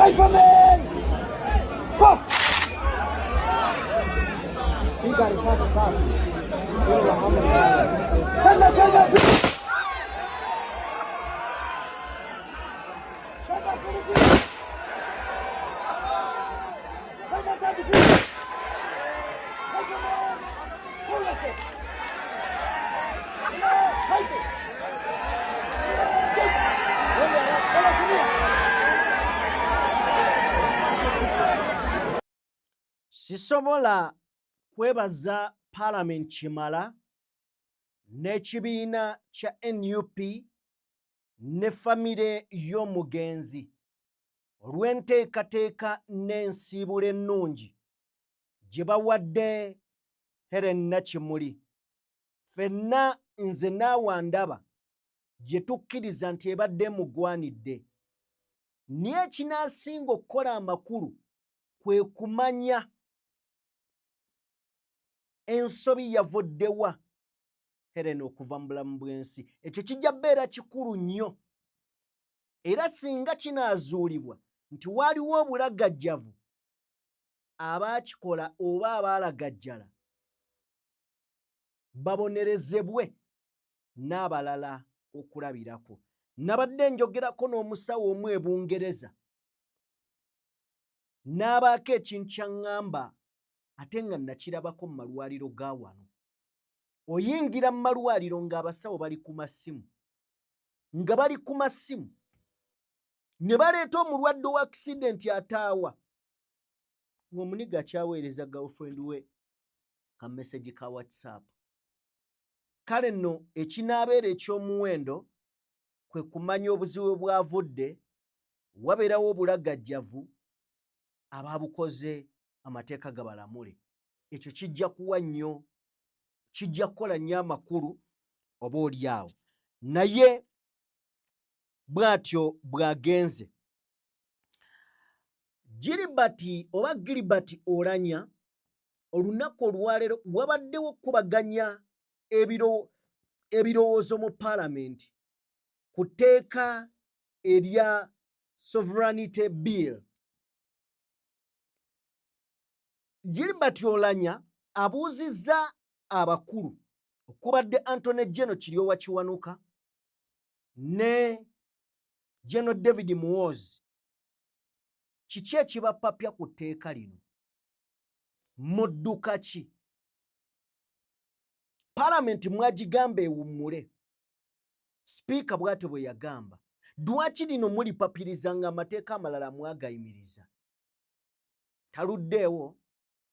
Rifleman! Fuck! He got his hands up. Sisobola kwebaza Parliament kimala n'ekibiina kya NUP ne famire y'omugenzi olw'enteekateeka n'ensiibula ennungi gye bawadde Helen Nakimuli. Ffenna nze naawe ndaba gye tukkiriza nti ebadde mugwanidde. Naye ekinaasinga okukola amakulu kwe kumanya ensobi yavuddewa Helen okuva mu bulamu bw'ensi. Ekyo kijja bbeera kikulu nnyo. Era singa kinaazuulibwa nti waaliwo obulagajjavu abaakikola oba abaalagajjala, babonerezebwe n'abalala okulabirako. Nabadde njogerako n'omusawo omu e Bungereza n'abaako ekintu kyaŋŋamba ate nga nakirabako mu malwaliro ga wano. Oyingira mu malwaliro ng'abasawo bali ku masimu, ne baleeta omulwadde wa accident ataawa, ng'omuniga akyaweereza girlfriend we ka message ka WhatsApp. Kale nno ekinaabeera eky'omuwendo kwe kumanya obuzibu bwavudde, wabeerawo obulagajjavu abaabukoze amateeka gabalamule. Ekyo kijja kuwa nnyo, kijja kukola nnyo amakulu oba oli awo. Naye bw'atyo bw'agenze. Gilbert Oulanyah olunaku olwaleero wabaddewo okubaganya ebirowoozo mu Parliament ku tteeka erya Sovereignty Bill. Gilbert Oulanyah abuuzizza abakulu okubadde Anthony General Kiryowa Kiwanuka ne General David Muhoozi, kiki ekibapapya ku tteeka lino? Mudduka ki? Parliament mwagigamba ewummule. Sipiika bw'atyo bwe yagamba. Lwaki lino mulipapiriza ng'amateeka amalala mwagayimiriza? Taluddeewo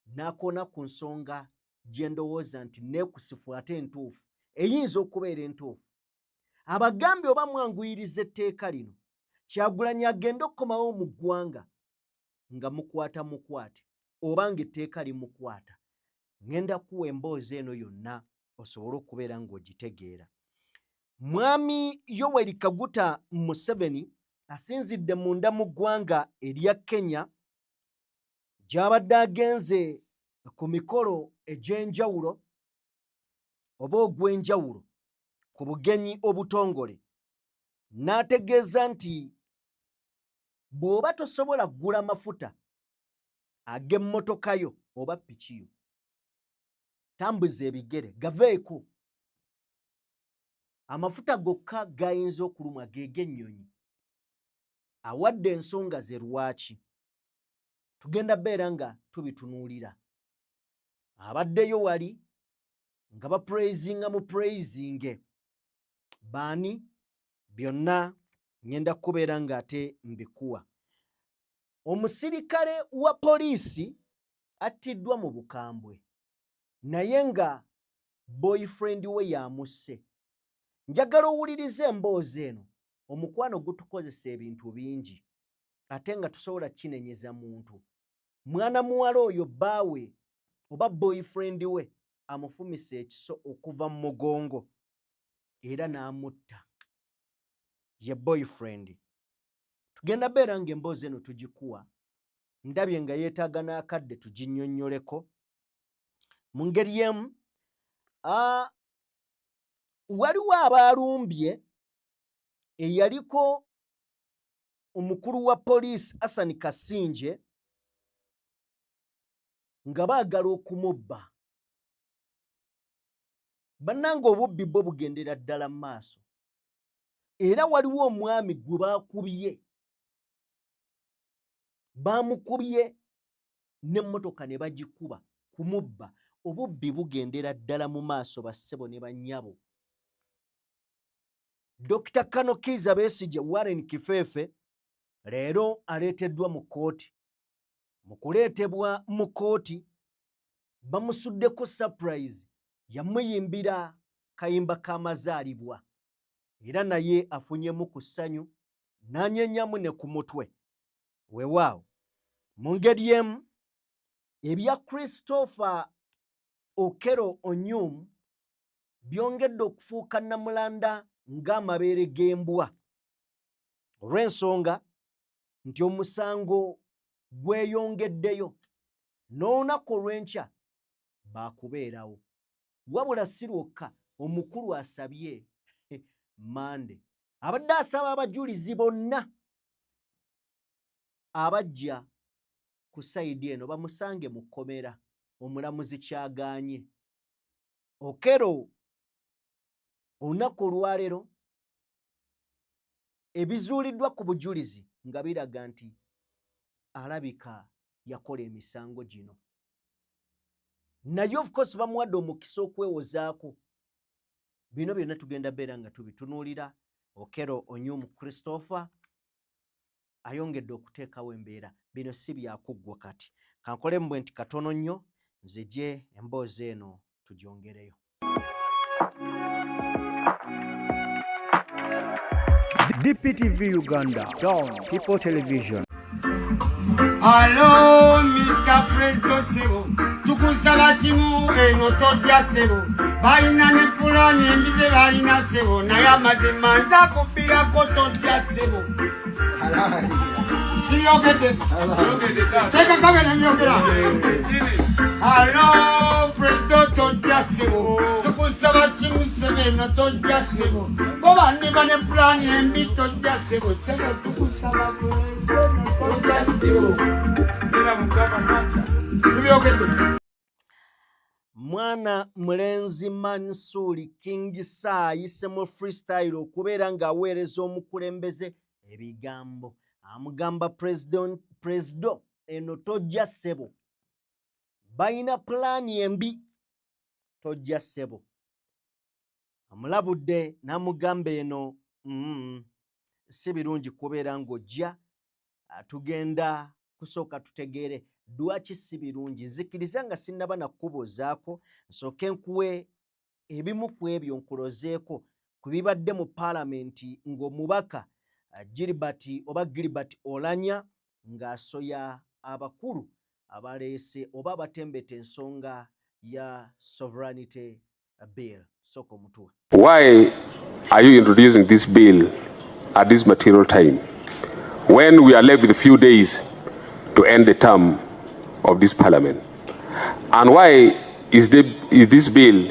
n'akoona ku nsonga gye ndowooza nti neekusifu ate entuufu, eyinza okubeera entuufu. Abagambye oba mwanguyiriza etteeka lino, Kyagulanyi agenda okukomawo mu ggwanga nga mukwate oba ng'etteeka limukwata. Ngenda kuwa emboozi eno yonna osobole okubeera ng'ogitegeera. Mwami Yoweri Kaguta Museveni asinzidde munda mu ggwanga erya Kenya gy'abadde agenze ku mikolo egy'enjawulo oba ogw'enjawulo ku bugenyi obutongole, n'ategeeza nti bw'oba tosobola kugula mafuta ag'emmotoka yo oba piki yo, tambuza ebigere gaveeko. Amafuta gokka gayinza okulumwa g'ennyonyi. Awadde ensonga ze lwaki. Tugenda beera nga tubitunuulira. Abaddeyo wali nga baprayizinga mu prayizinge. Baani? Byonna ngenda kubeera ng'ate mbikuwa. Omusirikale wa poliisi attiddwa mu bukambwe naye nga boyfriend we yamusse. Njagala owulirize emboozi eno. Omukwano gutukozesa ebintu bingi ate nga tusobola kinenyeza muntu. Mwana muwala oyo bbaawe oba boyfriend we amufumisa ekiso okuva mu mugongo era n'amutta. Ye boyfriend. Tugenda beera ng'emboozi eno tugikuwa. Ndabye nga yeetaaga n'akadde tuginnyonnyoleko mu ngeri emu. Waliwo abaalumbye eyaliko omukulu wa poliisi Hassan Kasinje nga baagala okumubba. Bannanga obubbi bwo bugendera ddala mu maaso. Era waliwo omwami gwe baakubye. Baamukubye n'emmotoka ne bagikuba kumubba. Obubbi bugendera ddala mu maaso bassebo ne bannyabo. Dr. Kano Kizza Besigye Warren Kifeefe leero aleeteddwa mu kkooti. Mu kuleetebwa mu kkooti bamusuddeko surprise, yamuyimbira kayimba k'amazaalibwa era naye afunyemu ku ssanyu n'anyeenyamu ne ku mutwe. Weewaawo mu ngeri emu ebya Christopher Okello Onyum byongedde okufuuka nnamulanda ng'amabeere g'embwa olw'ensonga nti omusango gweyongeddeyo n'olunaku olw'enkya baakubeerawo. Wabula si lwokka, omukulu asabye Mande abadde asaba abajulizi bonna abajja ku sayidi eno bamusange mu kkomera. Omulamuzi kyagaanye. Okello olunaku olwaleero ebizuuliddwa ku bujulizi nga biraga nti alabika yakola emisango gino. Naye of course bamuwadde omukisa okwewozaako. Bino byonna tugenda beera nga tubitunuulira. Okello Onyum Christopher ayongedde okuteekawo embeera. Bino si byakuggwa kati. Kankole mbwe nti katono nnyo nzigye emboozi eno tugyongereyo. DPTV Uganda, Dawn People Television. Hello, Mr. President Sebo. Tukusaba kimu eno totya Sebo. Balina ne pulani embize balina Sebo. Naye amazima nza kubbirako totya Sebo. Siyogedde. Seka kabena myogera. Hello, President totya Sebo. Tukusaba kimu Sebo eno totya Sebo. Boba ndiba ne pulani embi totya Sebo. Sebo tukusaba totya Sebo. Mwana mulenzi Mansuri King Saa ayise mu freestyle okubeera ng'aweereza omukulembeze ebigambo. Amugamba Presido eno tojja ssebo. Balina pulaani embi tojja ssebo. Amulabudde n'amugamba eno si birungi kubeera ng'ojja. Tugenda kusooka tutegeere lwaki si birungi. Nzikiriza nga sinnaba nakubuuzaako nsooke nkuwe ebimu ku ebyo nkulozeeko ku bibadde mu paalamenti ng'omubaka Gilbert Oulanyah ng'asoya abakulu abaleese oba abatembeta ensonga ya sovereignty bill. Sooka omutuwe. Why are you introducing this bill at this material time when we are left with a few days to end the term of this parliament? And why is this bill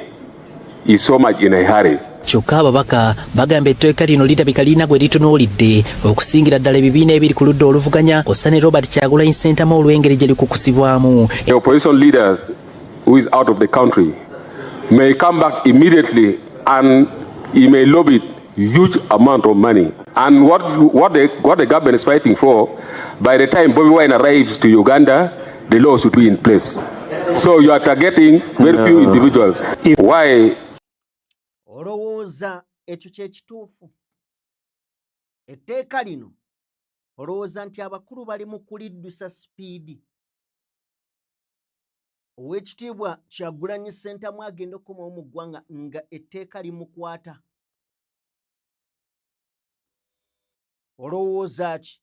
is so much in a hurry? Kyokka ababaka bagamba etteeka lino lirabika lirina gwe litunuulidde okusingira ddala ebibiina ebiri ku ludda oluvuganya kw'ossa ne Robert Kyagulanyi Ssentamu olw'engeri gye likukusibwamu. The opposition leaders who is out of the country may come back immediately and he may lobby huge amount of money. And what the government is fighting for, by the time Bobi Wine arrives to Uganda, the law should be in place. So you are targeting very few individuals. Why? Olowooza ekyo kye kituufu? Etteeka lino olowooza nti abakulu bali mu kuliddusa sipiidi? Oweekitiibwa Kyagulanyi Ssentamu agenda okukomawo mu ggwanga nga etteeka limukwata. Olowooza ki?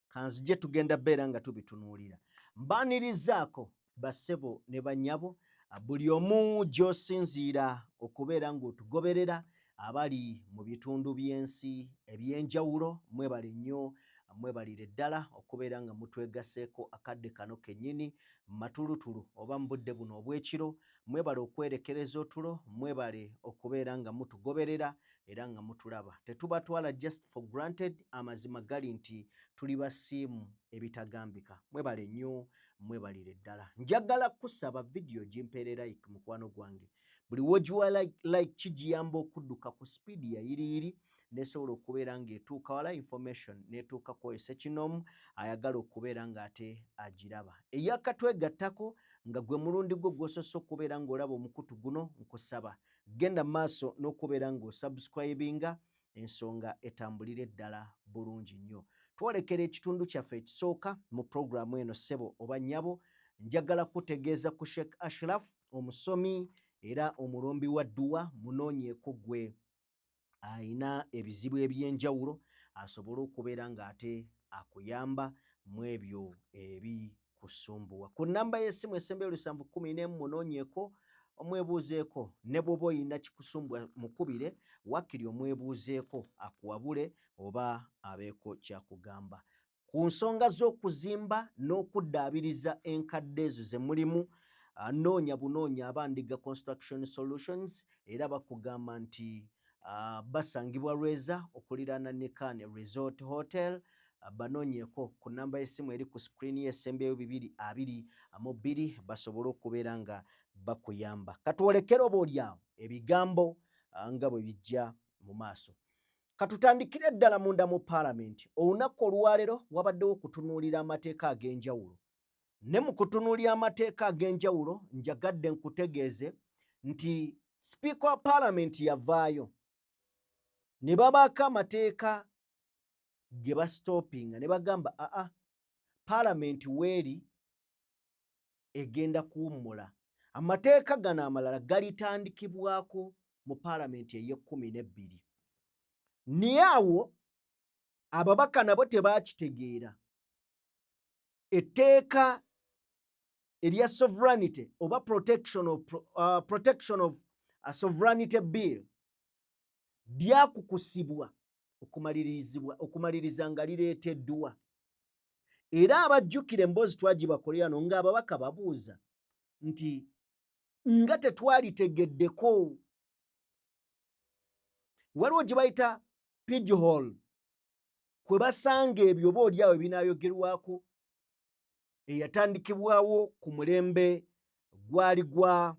Kanzije tugenda beera nga tubitunuulira. Mbaanirizaako bassebo ne bannyabo, buli omu gy'osinziira okubeera ng'otugoberera abali mu bitundu by'ensi eby'enjawulo. Mwebale nnyo mwebalire ddala okubeera nga mutwegaseeko akadde kano kennyini matulutulu oba mu budde buno obw'ekiro. Mwebale okwerekereza otulo, mwebale okubeera nga mutugoberera era nga mutulaba. Tetubatwala just for granted, amazima gali nti tuli basiimu ebitagambika. Mwebale nnyo, mwebalire ddala. Njagala kusaba vidiyo gimpeere like mukwano gwange. Buli wogiwa like kigiyamba okudduka ku speedi ya yiriyiri nesobola okubeera ng'etuuka wala information n'etuuka kwesa kinoomu ayagala okubeera ng'ate agiraba. Eyakatwegattako nga gwe mulundi gwo gw'osoose okubeera ng'olaba omukutu guno, nkusaba genda maaso n'okubeera ng'osubscribinga, ensonga etambulire ddala bulungi nnyo. Twolekera ekitundu kyaffe ekisooka mu puroguramu eno ssebo oba nnyabo. Njagala kutegeeza ku Sheikh Ashraf, omusomi era omulombi wa dduwa, munoonyeeko gwe ayina ebizibu eby'enjawulo asobole okubeera ng'ate akuyamba mu ebyo ebikusumbuwa. Ku nnamba y'essimu esembeyo 714 munoonyeeko omwebuuzeeko, ne bw'oba oyina kikusumbuwa mukubire wakkiri omwebuuzeeko akuwabule oba abeeko kyakugamba. Ku nsonga z'okuzimba n'okuddaabiriza enkadde ezo ze mulimu, noonya bunoonya Abandiga Construction Solutions era bakugamba nti basangibwa Lweza okuliraana ne Kane Resort Hotel. Banoonyeeko ku nnamba y'essimu eri ku screen y'essembeyo 222 basobole okubeera nga bakuyamba. Katwolekere oboolyawo ebigambo nga bwe bijja mu maaso. Katutandikire ddala munda mu Paalamenti. Olunaku olwaleero wabaddewo okutunuulira amateeka ag'enjawulo. Ne mu kutunuulira amateeka ag'enjawulo njagadde nkutegeeze nti Sipiika wa Paalamenti yavaayo ne babaako amateeka ge basitoopinga ne bagamba Paalamenti weeri egenda kuwummula. Amateeka gano amalala galitandikibwako mu Paalamenti ey'e12. Naye awo ababaka nabo tebaakitegeera. Etteeka erya sovereignty oba protection of sovereignty bill lyakukusibwa okumaliriza nga lireeteddwa. Era abajjukira emboozi twagibakolerano ng'ababaka babuuza nti nga tetwalitegeddeko. Waliwo gye bayita pigeonhole kwe basanga ebyo oboolyawo ebinaayogerwako eyatandikibwawo ku mulembe gwali gwa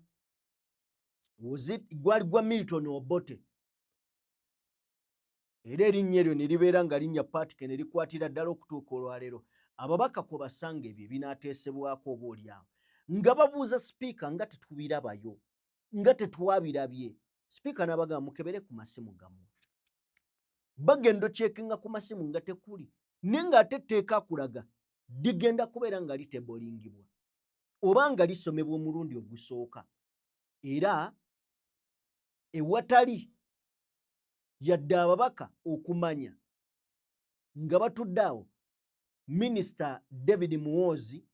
Milton Obote. Era erinnya eryo ne libeera nga linnya Patrick ne likwatira ddala okutuuka olwaleero. Ababaka kwe basanga ebyo ebinaateesebwako oboolyawo nga babuuza Sipiika nga tetubirabayo, nga tetwabirabye. Sipiika n'abagamba mukebere ku masimu gammwe. Bagenda okyekinga ku masimu nga tekuli, naye ng'ate etteeka akulaga ligenda kubeera nga litebolingibwa oba nga lisomebwa omulundi ogusooka. Era ewatali yadde ababaka okumanya nga batudde awo, Minisita David Muhoozi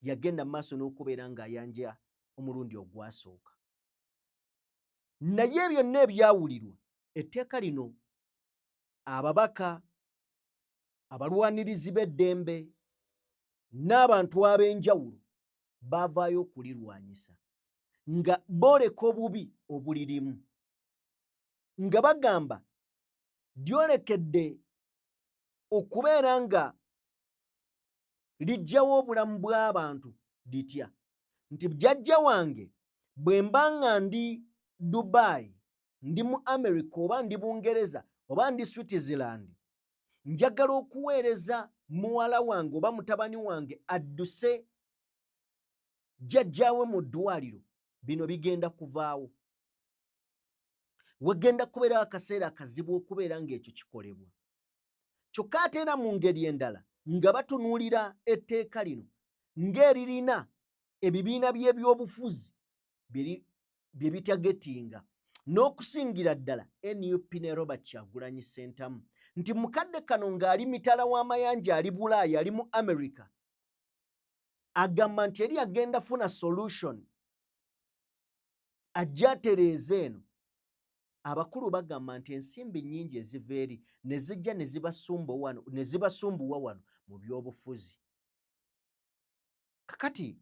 yagenda maaso n'okubeera ng'ayanja omulundi ogwasooka. Naye byonna ebyawulirwa, etteeka lino ababaka, abalwanirizi b'eddembe n'abantu ab'enjawulo baavaayo okulirwanyisa nga booleka obubi obulirimu, nga bagamba lyolekedde okubeera nga lijjawo obulamu bw'abantu litya, nti jjajja wange bwe mba nga ndi Dubai, ndi mu America oba ndi Bungereza oba ndi Switzerland, njagala okuweereza muwala wange oba mutabani wange adduse jjajjaawe mu ddwaliro, bino bigenda kuvaawo. Wagenda kubeerawo akaseera akazibu okubeera ng'ekyo kikolebwa. Kyokka ate era mu ngeri endala nga batunuulira etteeka lino ng'eririna ebibiina by'ebyobufuzi bye bitagetinga, n'okusingira ddala NUP ne Robert Kyagulanyi Ssentamu, nti mukadde kano ng'ali mitala w'amayanja, ali Bulaaya, ali mu America, agamba nti eri agenda funa solution ajja atereeza eno abakulu bagamba nti ensimbi nnyingi eziva eri ne zijja ne zibasumbuwa wano mu byobufuzi. Kakati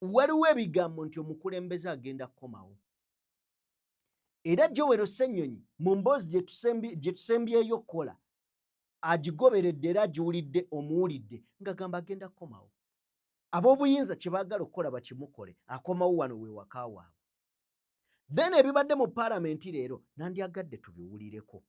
waliwo ebigambo nti omukulembeze agenda kukomawo. Era Joel Ssenyonyi mu mboozi gye tusembyeyo okukola agigoberedde era agiwulidde omuwulidde ng'agamba agenda kukomawo. Ab'obuyinza kye baagala okukola bakimukole, akomawo wano we waka waabwe. Then ebibadde mu paalamenti leero nandyagadde tubiwulireko.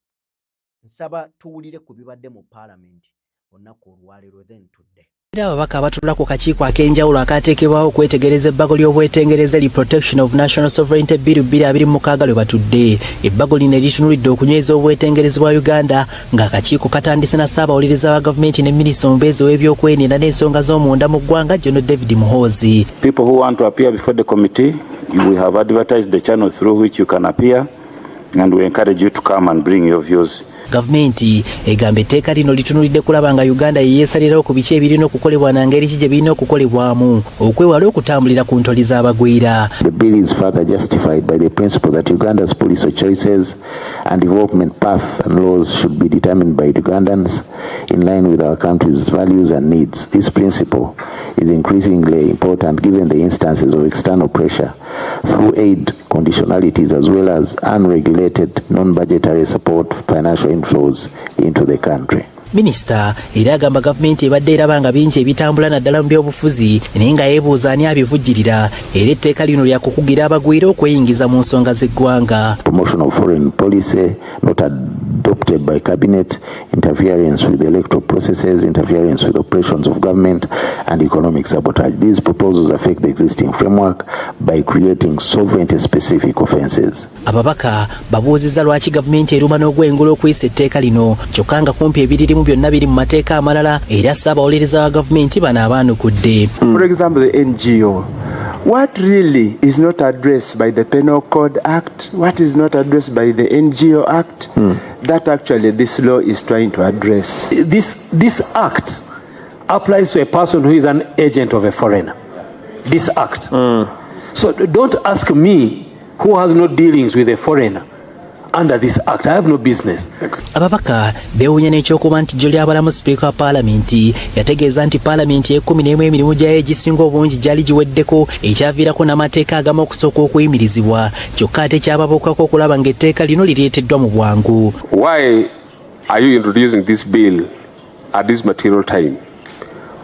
Nsaba tuwulire ku bibadde mu paalamenti olunaku olwaleero then tudde. Ababaka abatula ku kakiiko ak'enjawulo akaateekebwawo okwetegereza ebbago ly'obwetengereza li Protection of National Sovereignty Bill 2026 lwe batudde. Ebbago lino eritunulidde okunyweza obwetengereza bwa Uganda ng'akakiiko katandise na Ssaabawuliriza wa gavumenti ne Minisita omubeezi w'ebyokweninda n'ensonga z'omunda mu ggwanga General David Muhoozi. People who want to appear before the committee, we have advertised the channel through which you can appear, and we encourage you to come and bring your views. Gavumenti egamba etteeka lino litunulidde kulaba nga Uganda yeesalirawo ku biki ebirina okukolebwa na ngeri ki gye birina okukolebwamu okwewala okutambulira ku ntoli z'abagwira. The bill is further justified by the principle that Uganda's policy choices and development path and laws should be determined by Ugandans in line with our country's values and needs. This principle is increasingly important given the instances of external pressure through aid conditionalities as well as unregulated non-budgetary support financial inflows into the country. Minisita era agamba gavumenti ebadde eraba nga bingi ebitambula naddala mu byobufuzi naye nga yeebuuza ani abivujjirira era etteeka lino lyakukugira abagwira okweyingiza mu nsonga z'eggwanga. Promotion of foreign policy not adopted by cabinet, interference with electoral processes, interference with operations of government and economic sabotage. These proposals affect the existing framework by creating sovereignty-specific offences. Ababaka babuuzizza lwaki gavumenti eruma n'ogwengula okuyisa etteeka lino kyokka nga kumpi ebiririmu byonna biri mu mateeka amalala era Ssaabawuliriza wa gavumenti bano abaanukudde. For example, the NGO. What really is not addressed by the Penal Code Act, what is not addressed by the NGO Act, that actually this law is trying to address. This act applies to a person who is an agent of a foreigner. This act. So don't ask me who has no dealings with a foreigner under this act. I have no business. Ababaka beewuunya n'ekyokuba nti jjo ly'abalamu sipiika wa paalamenti yategeeza nti paalamenti e11 emirimu gyayo egisinga obungi gyali giweddeko ekyaviirako n'amateeka agamu okusooka okuyimirizibwa kyokka ate kyababuukako okulaba ng'etteeka lino lireeteddwa mu bwangu. Why are you introducing this bill at this material time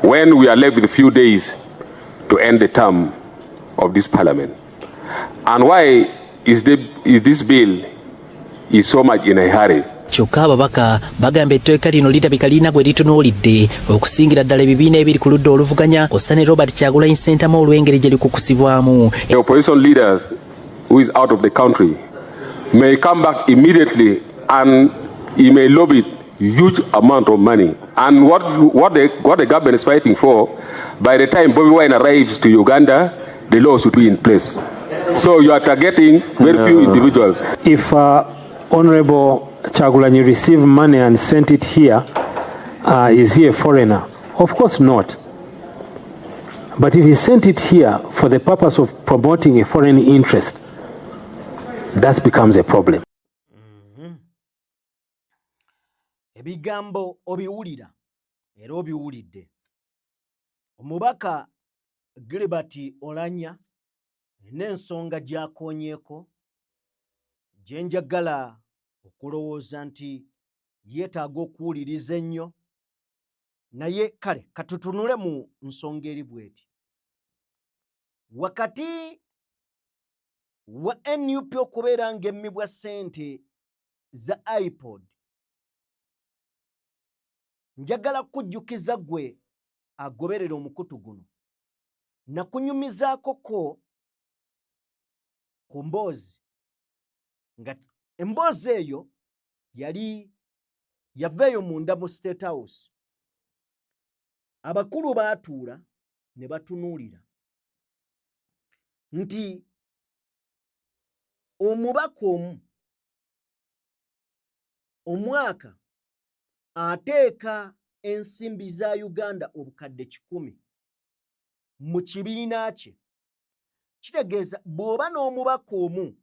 when we are left with a few days to end the term of this parliament? And why is this bill is so much in a hurry? Kyokka ababaka bagamba etteeka lino lirabika lirina gwe litunuulidde okusingira ddala ebibiina ebiri ku ludda oluvuganya kw'ossa ne Robert Kyagulanyi Ssentamu olw'engeri gye likukusibwamu. The opposition leaders who is out of the country may come back immediately and he may lobby huge amount of money. And what the government is fighting for, by the time Bobi Wine arrives to Uganda, the law should be in place. So you are targeting very few individuals. If Honorable Kyagulanyi received money and sent it here, is he a foreigner? Of course not. But if he sent it here for the purpose of promoting a foreign interest, that becomes a problem. Ebigambo obiwulira era obiwulidde. Omubaka Gilbert Oulanyah n'ensonga gy'akoonyeeko gye njagala okulowooza nti yeetaaga okuwuliriza ennyo naye kale katutunule mu nsonga eri bw'eti. Wakati wa NUP okubeera ng'emmibwa ssente za iPod, njagala kujjukiza gwe agoberera omukutu guno nakunyumizaako ko ku mboozi nga emboozi eyo yali yaveeyo munda mu State House. Abakulu baatuula ne batunuulira nti omubaka omu omwaka ateeka ensimbi za Uganda obukadde 100 mu kibiina kye kitegeeza bw'oba n'omubaka omu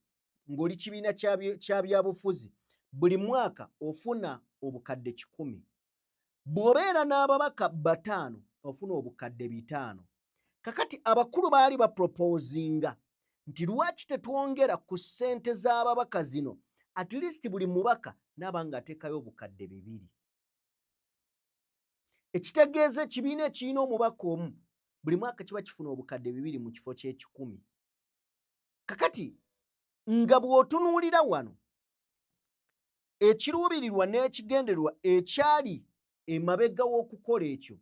ng'oli kibiina kya byabufuzi buli mwaka ofuna obukadde 100. Bw'obeera n'ababaka 5 ofuna obukadde 5. Kakati abakulu baali bapropoozinga nti lwaki tetwongera ku ssente z'ababaka zino, at least buli mubaka n'aba ng'ateekayo obukadde 2. Ekitegeeza ekibiina ekirina omubaka omu buli mwaka kiba kifuna obukadde 2 mu kifo ky'e10. Kakati nga bw'otunuulira wano ekiruubirirwa n'ekigendererwa ekyali emabega w'okukola ekyo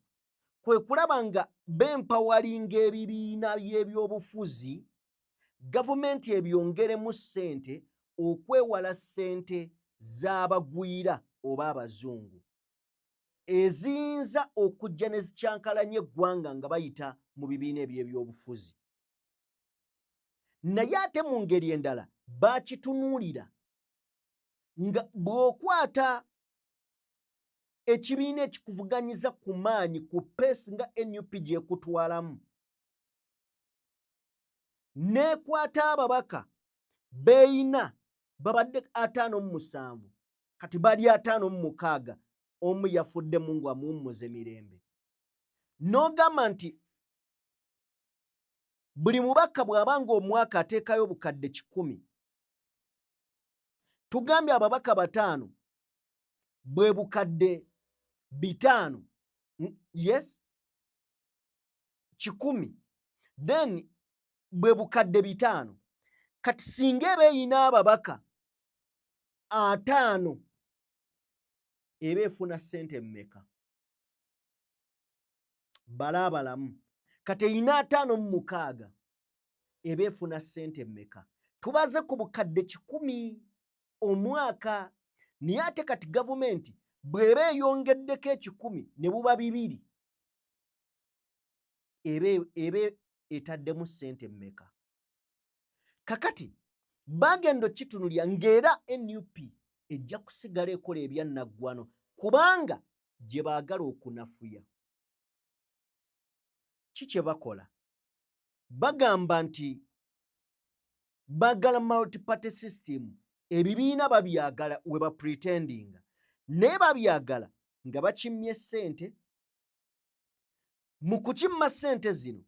kwe kulaba nga bempawalinga ebibiina by'ebyobufuzi, gavumenti ebyongeremu ssente okwewala ssente z'abagwira oba abazungu eziyinza okujja ne zikyankalanya eggwanga nga bayita mu bibiina eby'ebyobufuzi. Naye ate mu ngeri endala baakitunuulira nga bw'okwata ekibiina ekikuvuganyiza ku maanyi ku peesi nga NUP gy'ekutwalamu n'ekwata ababaka beeyina babadde 57 kati bali 56, omu yafuddemu ng'amuwummuza emirembe, n'ogamba nti buli mubaka bw'aba ng'omwaka ateekayo obukadde 100, tugambye ababaka 5 bwe bukadde 5, yes 100, then bwe bukadde 5. Kati singa eba eyina ababaka 5 eba efuna ssente mmeka? Balaabalamu. Kati eyina 56 eba efuna ssente mmeka? Tubaze ku bukadde 100 omwaka. Naye ate kati gavumenti bw'eba eyongeddeko 10 ne buba 2 eba etaddemu ssente mmeka? Kakati bagenda okitunulya ng'era NUP ejja kusigala ekola ebyannaggwano kubanga gye baagala okunafuya. Ki kye bakola? Bagamba nti baagala multi-party system. Ebibiina babyagala we bapretendinga, naye babyagala nga bakimmye ssente. Mu kukimma ssente zino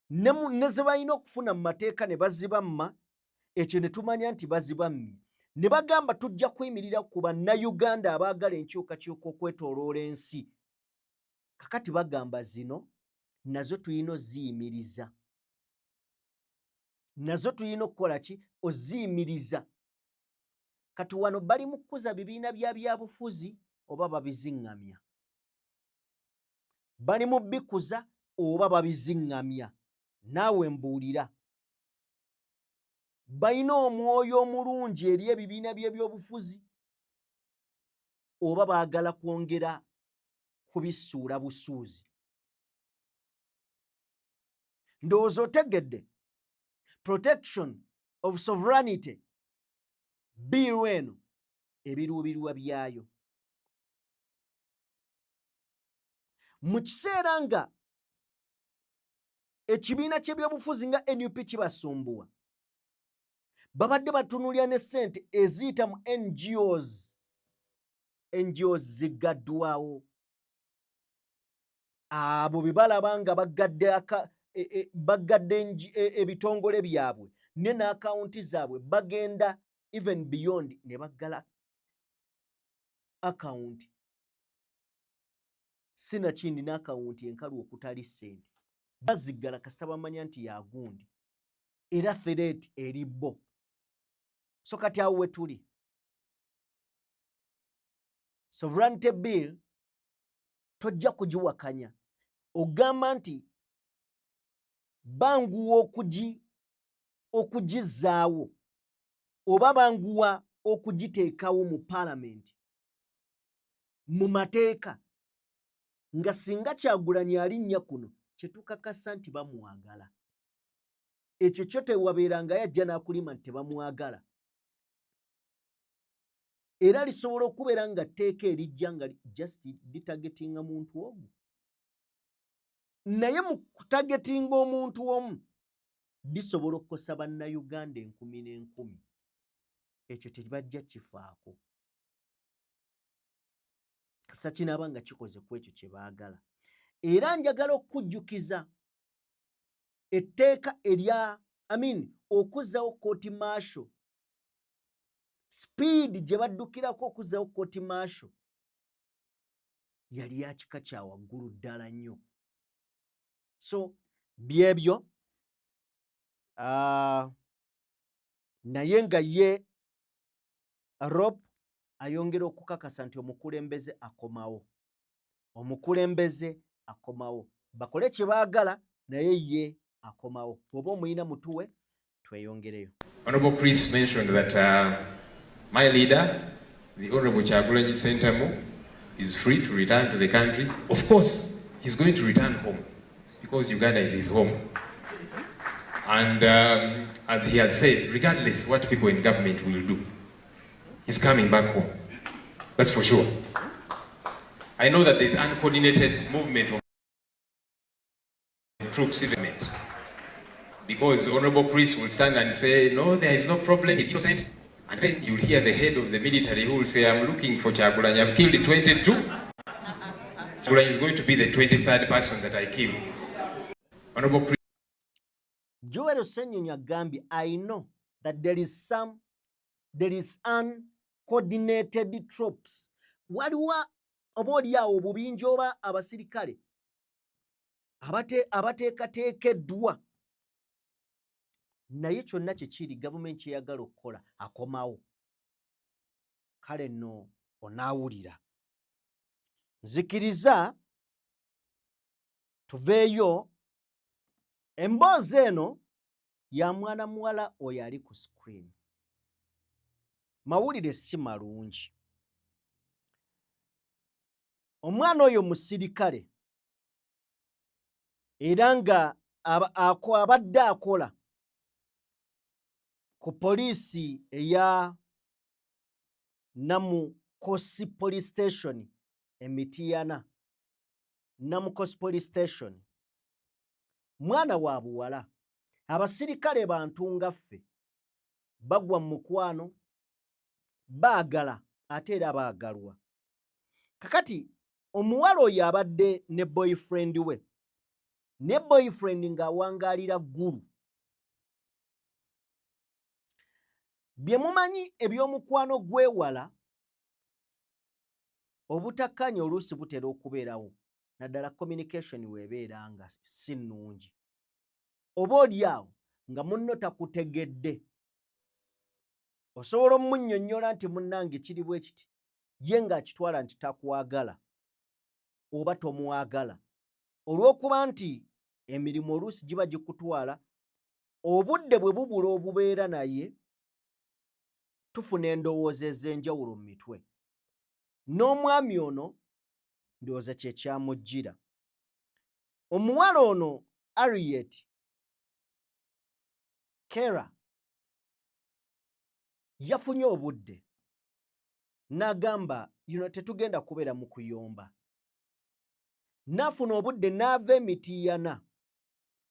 ne ze balina okufuna mu mateeka ne bazibamma, ekyo ne tumanya nti bazibammye. Ne bagamba tujja kuyimirira ku bannayuganda abaagala enkyukakyuka okwetooloola ensi. Kakati bagamba zino nazo tulina oziyimiriza. Nazo tulina okukola ki? Oziyimiriza. Kati wano bali mu kkuza bibiina bya byabufuzi oba babiziŋŋamya? Bali mu bikuza oba babiziŋŋamya? Naawe mbuulira. Balina omwoyo omulungi eri ebibiina by'ebyobufuzi oba baagala kwongera kubisuula busuuzi? Ndowooza otegedde. Protection of Sovereignty bill eno ebiruubirirwa byayo. Mu kiseera nga ekibiina ky'ebyobufuzi nga NUP kibasumbuwa, babadde batunulya ne ssente eziyita mu NGOs. NGOs zigaddwawo. Abo be balaba nga baggadde ebitongole byabwe ne n'akawunti zaabwe bagenda even beyond ne baggala akawunti. Sinakindi n'akawunti enkalu okutali ssente. Baziggala kasita bamanya nti yagundi. Era threat eri bo. So kati awo we tuli. Sovereignty bill tojja kugiwakanya. Ogamba nti banguwa okugizaawo oba banguwa okugiteekawo mu Parliament mu mateeka nga singa Kyagulanyi alinnya kuno kye tukakasa nti bamwagala. Ekyo kyo tewabeeranga yajja n'akulima nti tebamwagala. Era lisobola okubeera nga tteeka erijja nga just litagetinga muntu ogwo. Naye mu kutagetinga omuntu omu disobola okukosa bannayuganda 10,000. Ekyo tebajja kifaako. Kasa kinaaba nga kikoze ku ekyo kye baagala. Era njagala okujjukiza etteeka okuzzawo kooti maasho. Speed gye baddukirako okuzzawo kooti maasho yali ya kika kya waggulu ddala nnyo. So byebyo naye nga ye Rob ayongera okukakasa nti omukulembeze akomawo. Omukulembeze akomawo. Bakole kye baagala naye ye akomawo. Bw'oba omuyina mutuwe tweyongereyo. Honorable Chris mentioned that my leader, the Honorable Kyagulanyi Ssentamu, is free to return to the country. Of course, he's going to return home because Uganda is his home. And as he has said, regardless what people in government will do, he's coming back home. That's for sure. I know that there's uncoordinated movement of troops in the government. Because Honorable Chris will stand and say, no, there is no problem, he's innocent. And then you'll hear the head of the military who will say, I'm looking for Kyagulanyi. I've killed 22. Kyagulanyi is going to be the 23rd person that I killed. Honorable Chris. Joel Osenyonya Gambi, I know that there is uncoordinated troops. Waliwo oboolyawo obubinja oba abasirikale abateekateekeddwa. Naye kyonna kikiri gavumenti eyagala okukola akomawo. Kale nno onaawulira. Nzikiriza tuveeyo. Emboozi eno ya mwana muwala oyo ali ku screen. Mawulire si malungi. Omwana oyo musirikale era nga abadde akola ku poliisi eya Namukosi Police Station Emitiana. Namukosi Police Station. Mwana wa buwala. Abasirikale bantu nga ffe bagwa mu mukwano, baagala ate era baagalwa. Kakati omuwala oyo abadde ne boyfriend we, ne boyfriend ng'awangaalira ggulu. Bye mumanyi eby'omukwano gwewala obutakkaanya oluusi butera okubeerawo, naddala communication weebeera nga si nnungi. Oba olyawo nga munno takutegedde, osobola omunnyonnyola nti munnange kiri bwe kiti, ye ng'akitwala nti takwagala oba tomwagala, olw'okuba nti emirimu oluusi giba gikutwala, obudde bwe bubula obubeera naye, tufuna endowooza ez'enjawulo mu mitwe. N'omwami ono ndowooza kye kyamujjira. Omuwala ono Harriet Kera yafunye obudde n'agamba tetugenda kubeera mu kuyomba. N'afuna obudde n'ava Emitiana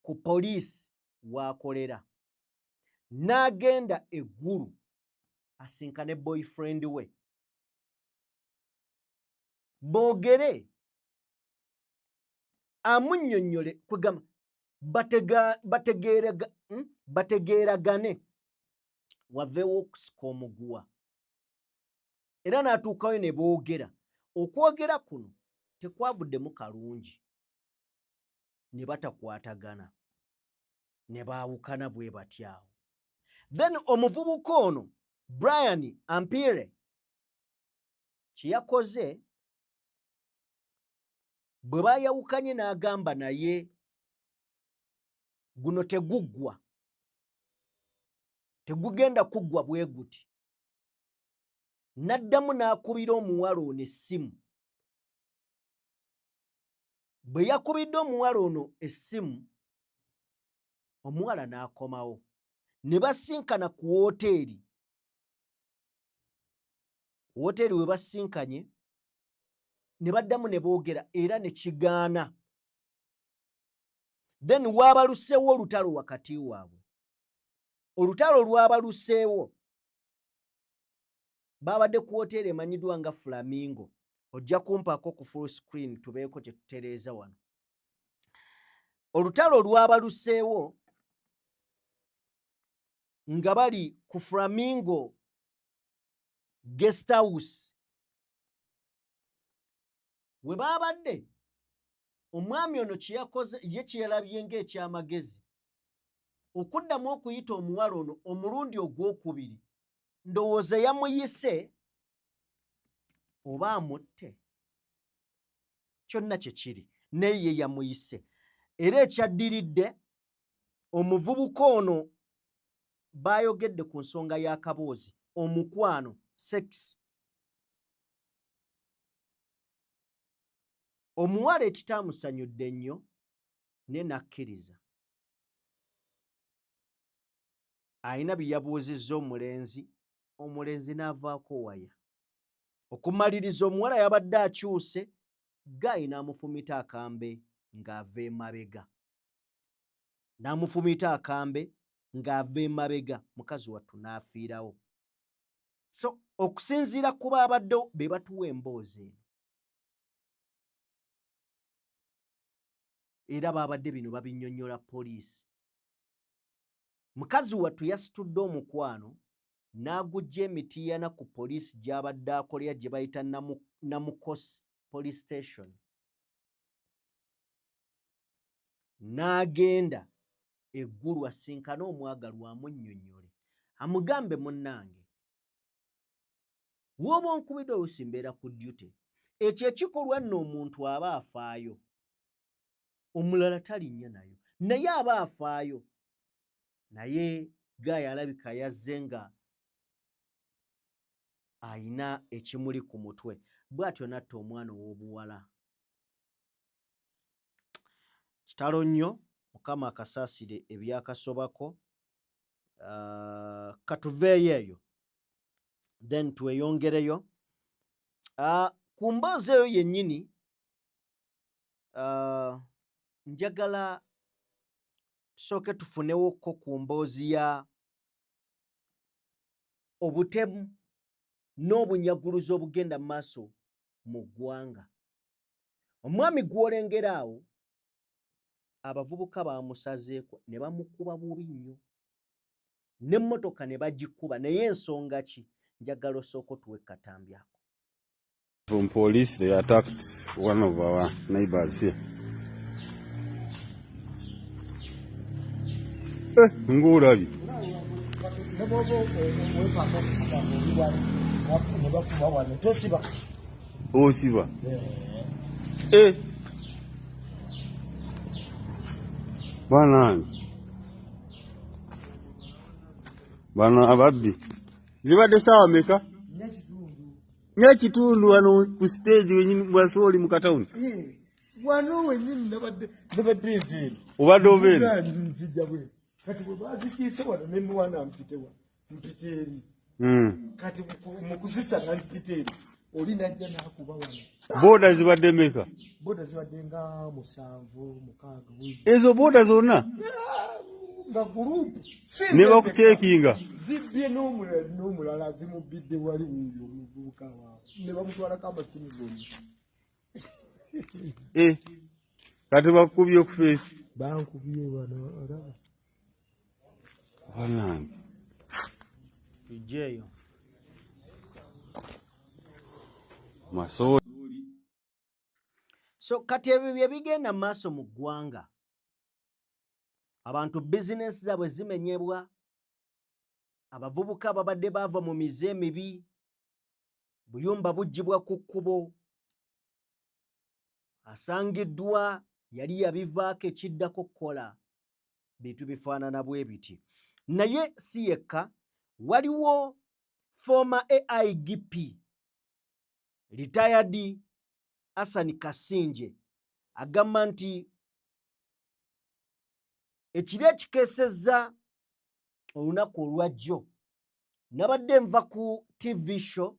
ku poliisi w'akolera, n'agenda eggulu asinkane boyfriend we, boogere amunnyonnyole kwegamba bategeeragane waveewo okusika omuguwa. Era n'atuukayo ne boogera. Okwogera kuno tekwavuddemu kalungi. Ne batakwatagana, ne baawukana bwe batyawo. Then omuvubuka ono Brian Ampire kye yakoze, bwe baayawukanye n'agamba naye guno teguggwa, tegugenda kuggwa bwe guti. N'addamu n'akubira omuwala ono essimu. Bwe yakubidde omuwala ono essimu, omuwala n'akomawo. Ne basinkana ku wooteeri. Wooteeri we basinkanye ne baddamu ne boogera era ne kigaana. Then waabaluseewo olutalo wakati waabwe. olutalo lwabaluseewo babadde ku hoteeri emanyiddwa nga Flamingo. Ojja kumpaako ku full screen tubeeko kye tutereeza wano. Olutalo lwabaluseewo nga bali ku Flamingo Guest House. We babadde omwami ono kye yakoze ye kye yalabye ng'ekyamagezi okuddamu okuyita omuwala ono omulundi ogwokubiri, ndowooza yamuyise oba amutte, kyonna kye kiri naye ye yamuyise. Era ekyaddiridde omuvubuka ono baayogedde ku nsonga y'akaboozi, omukwano, sex. Omuwala ekitaamusanyudde nnyo ne nakkiriza. Ayina bye yabuuzizza omulenzi, omulenzi n'avaako waya. Okumaliriza omuwala yabadde akyuse, Guy n'amufumita akambe ng'ava emabega. N'amufumita akambe ng'ava emabega, mukazi wattu n'afiirawo. So okusinziira ku baabaddewo be batuwa emboozi eno. Era baabadde bino babinnyonnyola poliisi. Mukazi wattu yasitudde omukwano n'aguggya emitiiyana ku poliisi gy'abadde akolera gye bayita Namukosi Police Station. N'agenda eggulu asinkane omwagalwa amunnyonnyole, amugambe munnange, w'oba onkubidde oluusi mbeera ku duty. Ekyo ekikolwa nno omuntu aba afaayo. Omulala talinnya nayo, naye aba afaayo. Naye Guy alabika yazze nga ayina ekimuli ku mutwe, bw'atyo n'atta omwana ow'obuwala. Kitalo nnyo, Mukama akasaasire ebyakasobako. Katuveeyo eyo, then tweyongereyo. Ku mboozi eyo yennyini njagala tusooke tufunewokko ku mboozi ya obutemu n'obunyaguluzi obugenda mu maaso mu ggwanga. Omwami gw'olengera awo, abavubuka bamusazeeko ne bamukuba bubi nnyo, n'emmotoka ne bagikuba. Naye ensonga ki? Njagala osooka otuwe katambi ako. From police, they attacked one of our neighbors here. Ngurabi. Osiba. Bana ababbi. Zibadde sawa meka? Nyakitundu wano ku stage wenyini bwasoli mu katawuni. Wano wenyini nabadde nviri. Obadde obeera? Nzijja bwe. Kati bwe bazikiise wano ne mwana mpite eri. Kati mu kuzisa nga mpite eri. Oli najja n'akuba wano. Boda zibadde meka? Boda zibadde nga 7, 6. Ezo boda zonna? Nga gurupu. Ne bakuteekinga? Zibbye n'omulala zimubbidde wali wuyo omuvubuka waabwe. Ne bamutwalako amasimu gonna. Kati bakubye okufeesi? Bankubye wano olaba. Banange. Ijeyo. Masoli. So kati ebyo bye bigenda mu maaso mu ggwanga. Abantu bizinesi zaabwe zimenyebwa. Abavubuka babadde bava mu mize emibi. Buyumba buggyibwa ku kkubo. Asangiddwa yali yabivaako ekiddako kukola bintu bifaanana bwe biti. Naye si yekka, waliwo former AIGP retired Hassan Kasinje agamba nti ekiri ekikeesezza olunaku olwajjo. Nabadde nva ku TV show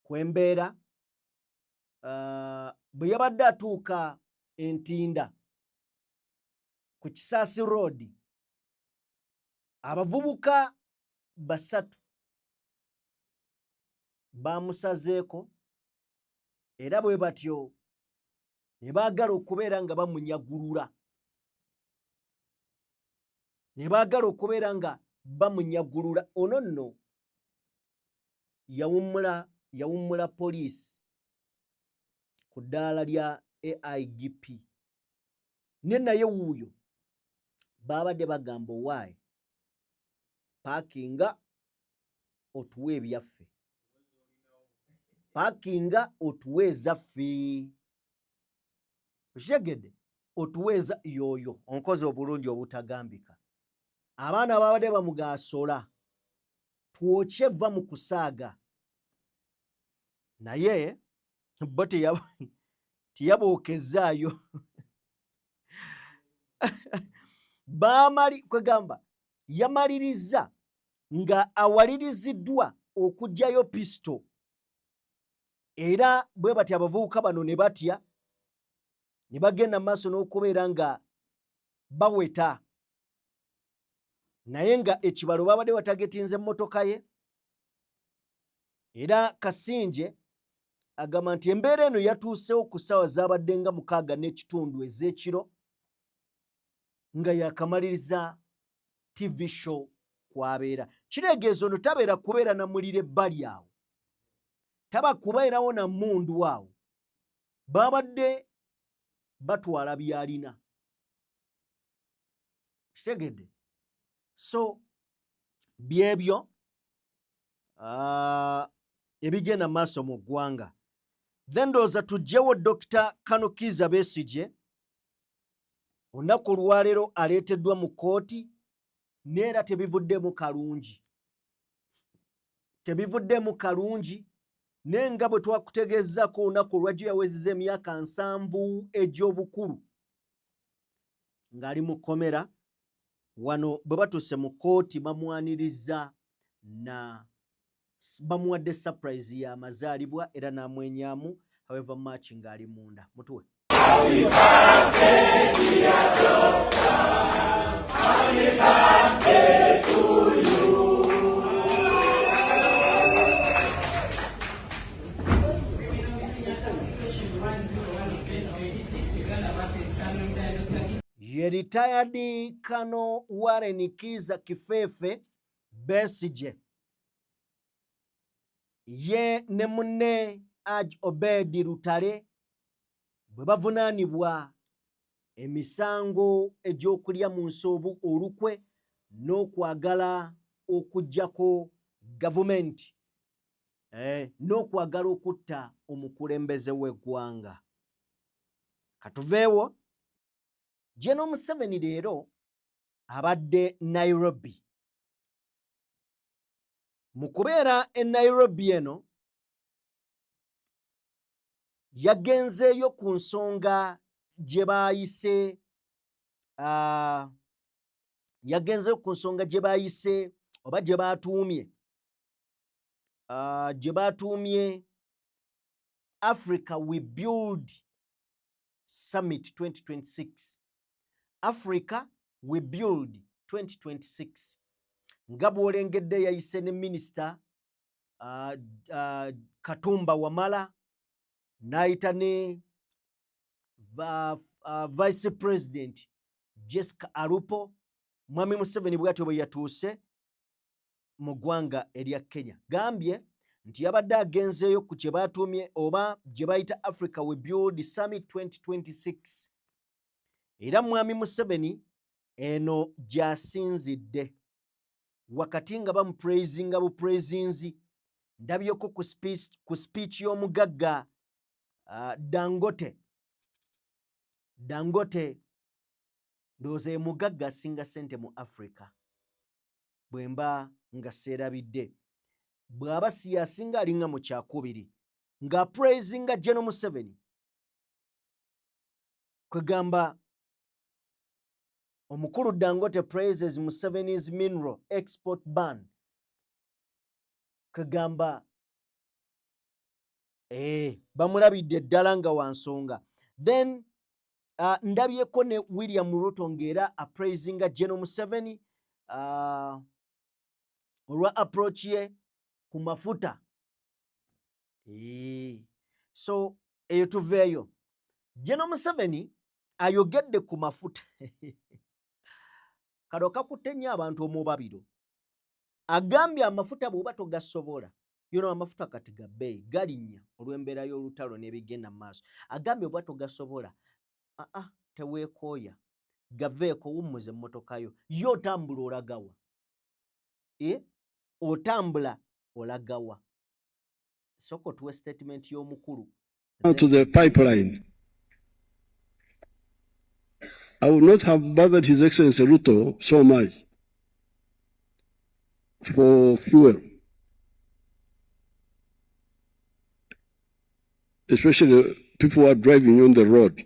kwembeera bwe yabadde atuuka Entinda ku Kisaasi Road, abavubuka basatu bamusazeeko era bwe batyo ne baagala okubeera nga bamunyagulula ono nno yawummula poliisi ku ddaala lya AIGP ne naye wuuyo baabadde bagamba owaaye paakinga otuwe ebyaffe, paakinga otuwe ezaffe, okitegedde, otuweeza yoyo onkoze obulungi obutagambika. Abaana baabadde bamugaasola twokye va mu kusaaga naye bo teyabookezaayo kwegamba yamaliriza nga awaliriziddwa okuggyayo pisito era bwe batya abavubuka bano ne batya ne bagenda mu maaso n'okubeera nga baweta naye nga ekibalo babadde batagetinze emmotoka ye era Kasinje agamba nti embeera eno yatuusewo ku ssaawa zaabadde nga 6:30 ez'ekiro nga yakamaliriza TV show kwabeera. Kireegeeza ono tabeera kubeera na muliro ebbali awo, taba kubeerawo na mmundu awo, babadde batwala byalina. Kitegedde? So byebyo ebigenda maaso mu ggwanga. Then ndowooza tuggyewo Dr. Kanukiza Besigye olunaku olwaleero aleeteddwa mu kkooti neera tebivuddemu kalungi naye nga bwe twakutegeezzaako olunaku olwajjo yawezezza emyaka 7 egy'obukulu ng'ali mu kkomera. Wano bwe batuuse mu kkooti bamwaniriza bamuwadde surprise y'amazaalibwa era n'amwenyaamu however much ng'ali munda. Mutuwe. Ye retired Kano Warren Kiza Kifefe Besigye ye ne munne Aj Obedi Rutale bwe bavunaanibwa emisango egy'okulya mu nsi olukwe n'okwagala okuggyako gavumenti n'okwagala okutta omukulembeze w'eggwanga. Katuveewo. General Museveni leero abadde Nairobi. Mu kubeera e Nairobi eno yagenzeeyo ku nsonga gye baayise oba gye baatuumye Africa We Build Summit 2026. Africa We Build 2026. Nga bw'olengedde yayise ne Minisita Katumba Wamala n'ayita ne Vice President Jessica Alupo. Mwami Museveni bw'atyo bwe yatuuse mu ggwanga erya Kenya. Gambye nti yabadde agenzeeyo ku kye baatuumye oba gye bayita Africa We Build Summit 2026. Era Mwami Museveni eno gy'asinzidde wakati nga bamupraisinga bupraisinzi. Ndabyeko ku speech y'omugagga Dangote ndowooza ye mugagga asinga ssente mu Africa bwe mba nga seerabidde. Bw'aba si yasinga alinga mu kyakubiri nga praisinga General Museveni kwegamba omukulu Dangote praises Museveni's mineral export ban. Kagamba bamulabidde ddala nga wansonga. Then ndabyeko ne William Ruto ng'era apraisinga General Museveni olwa approach ye ku mafuta. So eyo tuveeyo. General Museveni ayogedde ku mafuta. Kano kakutte nnyo abantu omubabiro. Agambye amafuta bw'oba togasobola. Amafuta kati ga bbeeyi galinnya olw'embeera y'olutalo n'ebigenda mu maaso. Agambye bw'oba togasobola, teweekooya. Gaveeko wummuze emmotoka yo. Yo otambula olagawa. Otambula olagawa. Soko tuwe statement y'omukulu. To the pipeline. I would not have bothered His Excellency Ruto so much for fuel, especially people who are driving on the road.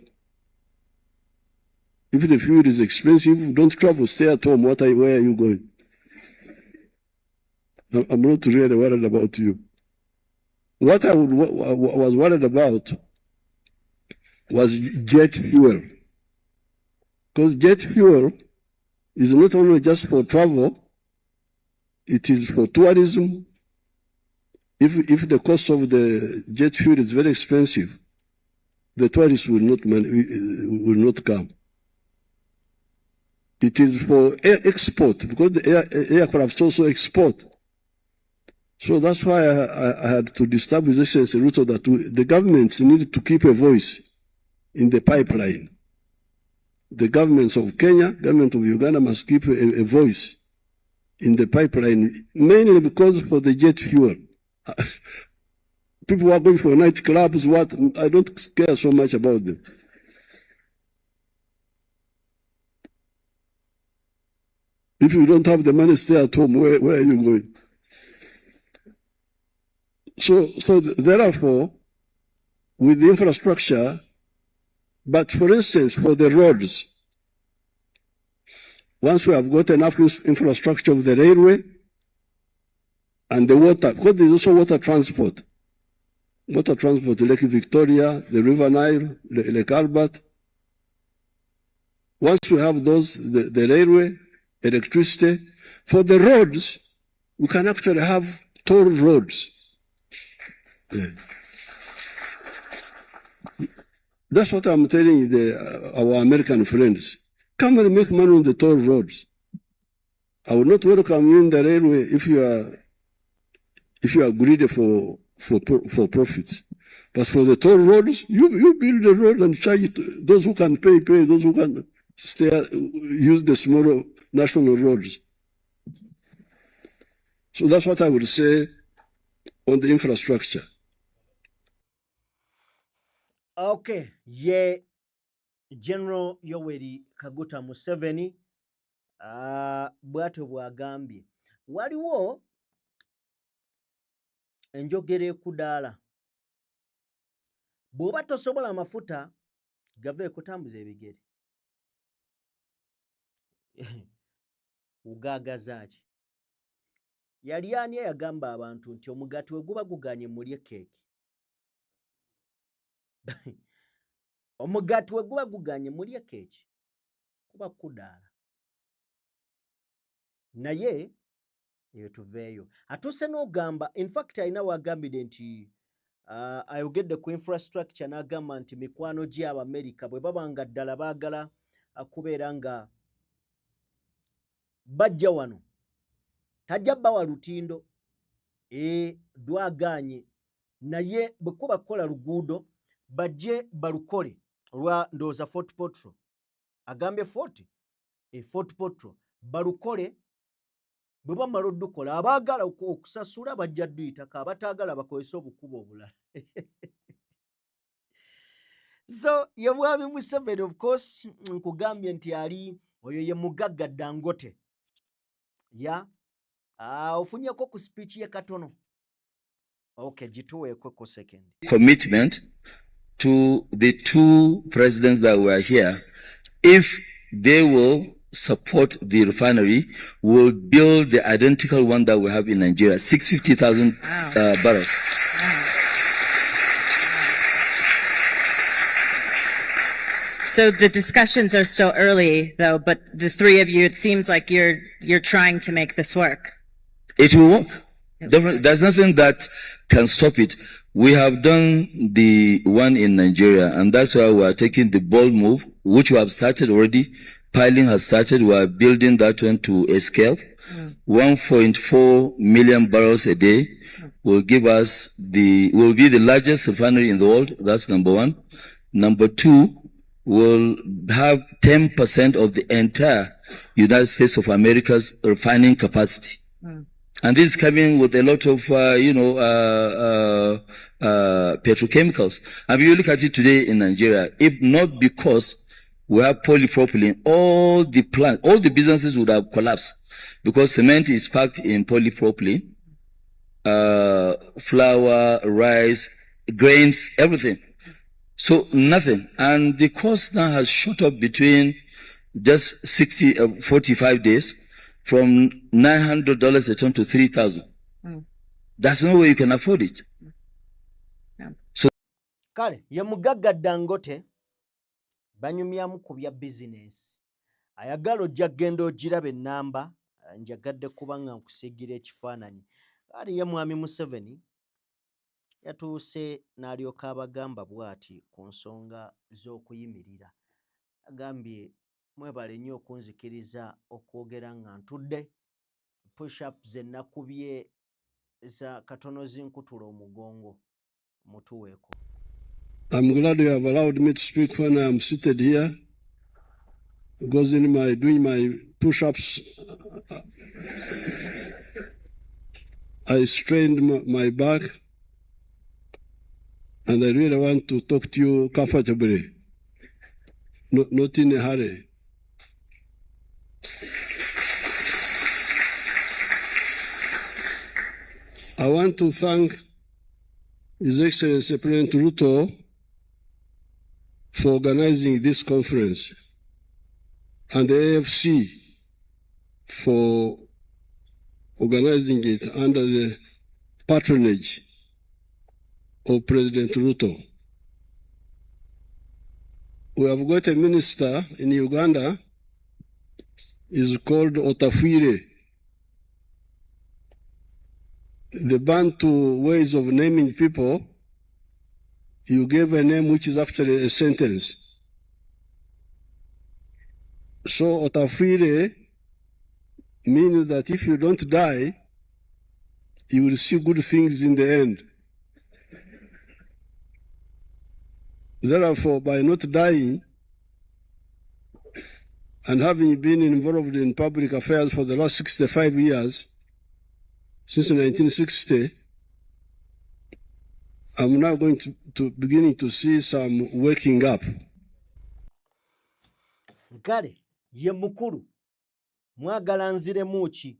If the fuel is expensive, don't travel, stay at home. Where are you going? I'm not really worried about you. What I was worried about was jet fuel. Because jet fuel is not only just for travel, it is for tourism. If the cost of the jet fuel is very expensive, the tourists will not come. It is for export, because the aircraft also export. So that's why I had to disturb with Excellency Ruto that the governments need to keep a voice in the pipeline. The governments of Kenya, government of Uganda must keep a voice in the pipeline, mainly because for the jet fuel. People are going for nightclubs, I don't care so much about them. If you don't have the money, stay at home. Where are you going? So therefore, with the infrastructure, but for instance, for the roads, once we have got enough infrastructure of the railway and the water, because there's also water transport, Lake Victoria, the River Nile, Lake Albert. Once we have those, the railway, electricity, for the roads, we can actually have toll roads. Yeah. That's what I'm telling our American friends. Come and make money on the toll roads. I will not welcome you in the railway if you are greedy for profits. But for the toll roads, you build the road and charge it. Those who can pay, those who can use the smaller national roads. So that's what I would say on the infrastructure. Okay, General Yoweri Kaguta Museveni bw'atyo bw'agambye. Waliwo enjogera ekudaala. Bw'oba tosobola amafuta gaveeko tambuza ebigere. Ugaagaza ki? Yali ani yagamba abantu nti omugaati we guba guganye mulye keeki? Omugaati we guba guganye mulye keeki kuba kudaala. Naye eyo tuveeyo. Atuuse n'ogamba, in fact alina wagambide nti ayogedde ku infrastructure n'agamba nti mikwano gye Abamerika bwe baba nga ddala baagala kubeera nga bajja wano, tajja bawa lutindo dwaganye, naye bwe kuba kukola luguudo bajje balukole olwa ndooza Fort Portal. Agambye Fort Portal balukole, bwe bamala oddukola abaagala okusasula bajja dduyitaka, abataagala bakozesa obukubo obulala. So Yoweri Museveni, of course, nkugambye nti ali oyo ye mugagga Dangote. Ofunyeko ku speech ye katono. Okay, gituweeko ko second. Commitment to the two presidents that were here. If they will support the refinery, we'll build the identical one that we have in Nigeria, 650,000 barrels. So the discussions are still early, though, but the three of you, it seems like you're trying to make this work. It will work. Definitely. There's nothing that can stop it. We have done the one in Nigeria, and that's why we are taking the bold move, which we have started already. Piling has started. We are building that one to a scale. 1.4 million barrels a day will give us will be the largest refinery in the world. That's number one. Number two, will have 10% of the entire United States of America's refining capacity. And this is coming with a lot of, petrochemicals. And if you look at it today in Nigeria, if not because we have polypropylene, all the businesses would have collapsed because cement is packed in polypropylene, flour, rice, grains, everything. So nothing. And the cost now has shot up between just 45 days from $900 a ton to $3,000. There's no way you can afford it. So kale ye mugagga Dangote banyumyamu ku bya business ayagala ojja genda ogiraba ennamba njagadde kuba nga nkusigira ekifaananyi kale ye mwami Museveni yatuuse n'alyoka abagamba bw'ati ku nsonga z'okuyimirira agambye mwebale nnyo okunzikiriza okwogera nga ntudde push-up ze nakubye za katono zinkutula omugongo mutuweeko. I'm glad you have allowed me to speak when I am seated here, because in doing my push-ups, I strained my back, and I really want to talk to you comfortably, not in a hurry. I want to thank His Excellency President Ruto for organizing this conference, and the AFC for organizing it under the patronage of President Ruto. We have got a minister in Uganda, is called Otafuire. The Bantu ways of naming people, you gave a name which is actually a sentence. So Otafuire means that if you don't die, you will see good things in the end. Therefore, by not dying and having been involved in public affairs for the last 65 years, since 1960, I'm now going to beginning to see some waking up. Nkale, ye mukulu, mwagala nziremu ki?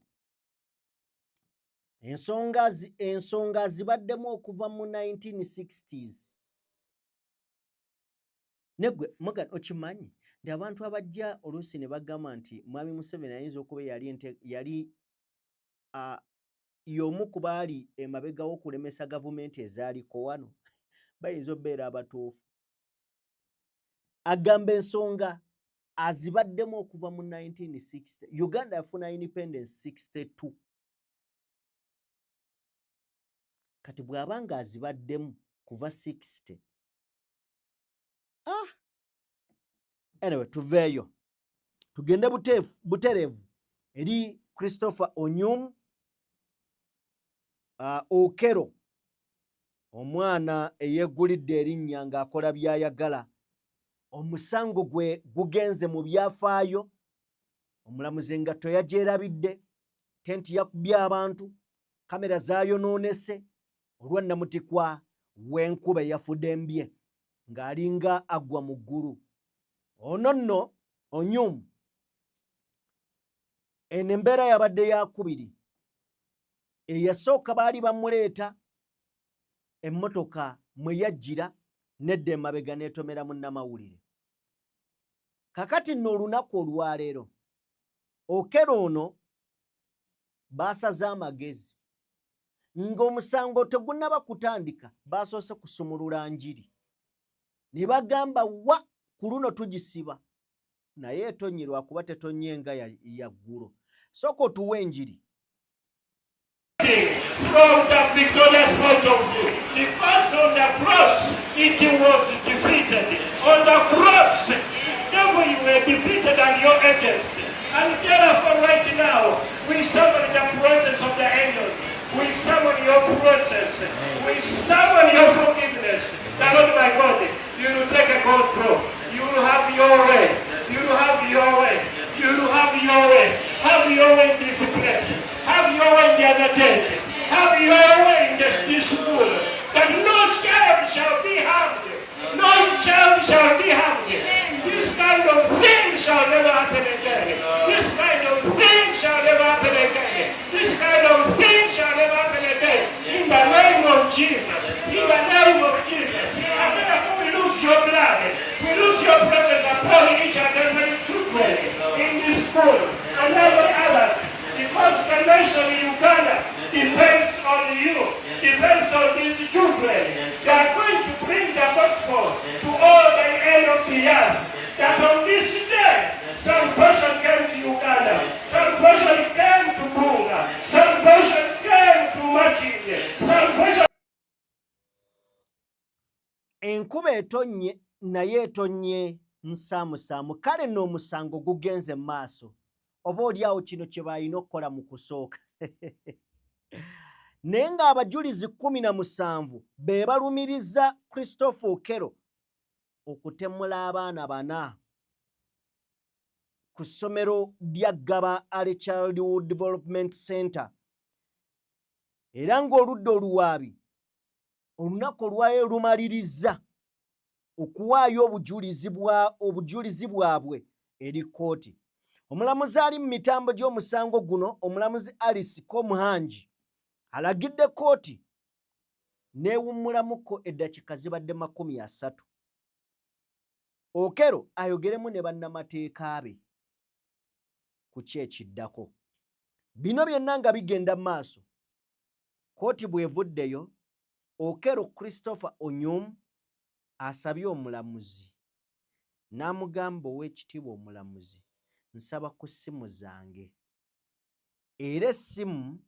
Ensonga zibaddemu okuva mu 1960s. Negwe mugano okimanyi nti abantu abajja oluusi ne bagamba nti Mwami Museveni ayinza okuba yali y'omu ku baali emabega w'okulemesa gavumenti ezaaliko wano bayinza obbeera abatuufu. Agamba ensonga azibaddemu okuva mu 1960. Uganda yafuna independence 62. Kati bw'abanga azibaddemu kuva 60. Anyway, tuveeyo. Tugende buterevu eri Christopher Onyum Okero, omwana eyeggulidde erinnya ng'akola by'ayagala. Omusango gwe gugenze mu byafaayo. Omulamuzi engatto yagyerabidde, tenti yakubye abantu, kamera zaayonoonese, olwannamutikwa w'enkuba eyafudde embye ng'alinga agwa mu ggulu. Ono nno Onyum eno embeera yabadde yakubiri. Eyasooka baali bamuleeta emmotoka mwe yajjira nedda emabega n'etomera munnamawulire. Kakati nno olunaku olwaleero Okero ono baasaze amagezi ng'omusango tegunnaba kutandika, baasoose kusumulula njiri ne bagamba wa ku luno tugisiba naye etonnye lwakuba tetonnye nga yaggulu. Sooka otuwa enjiri. From the victorious point of view, because on the cross it was defeated. On the cross, devil, you were defeated and your agents. And therefore, right now, we summon the presence of the angels. We summon your process. We summon your forgiveness. The Lord my God, you will take a control. You will have your way. You will have your way. You will have your way. Have your way in this place. Have your way in the other tent. Have your way in this school. That no child shall be harmed. No child shall be harmed. This kind of thing shall never happen again. This kind of thing shall never happen again. This kind of thing shall never happen again. In the name of Jesus. In the name of Jesus. And therefore we lose your blood. We lose your presence upon each and every children in this school and every others. Because the nation Uganda depends on you, depends on these children. They are going to bring the gospel to all the end of the earth. That on this day, some person came to Uganda, some person came to Bunga, some person came to Makinde, some person... Enkuba etonnye naye etonnye nsaamusaamu. Kale nno omusango gugenze mu maaso. Oba oliawo kino kye balina okukola mu kusooka. Naye ng'abajulizi 17 be balumiriza Christopher Okello okutemula abaana 4 ku ssomero lya Gaba Early Childhood Development Center. Era ng'oludda oluwaabi olunaku olwayo lumaliriza okuwaayo obujulizi bwabwe eri kkooti. Omulamuzi ali mu mitambo gy'omusango guno, omulamuzi Alice Komuhangi, alagidde kkooti neewummulamuko eddakiika zibadde 30. Okello ayogeremu ne bannamateeka be ku kyekiddako. Bino byonna nga bigenda maaso, kkooti bw'evuddeyo, Okello Christopher Onyum asabye omulamuzi n'amugamba, Oweekitiibwa omulamuzi, nsaba ku ssimu zange. Era essimu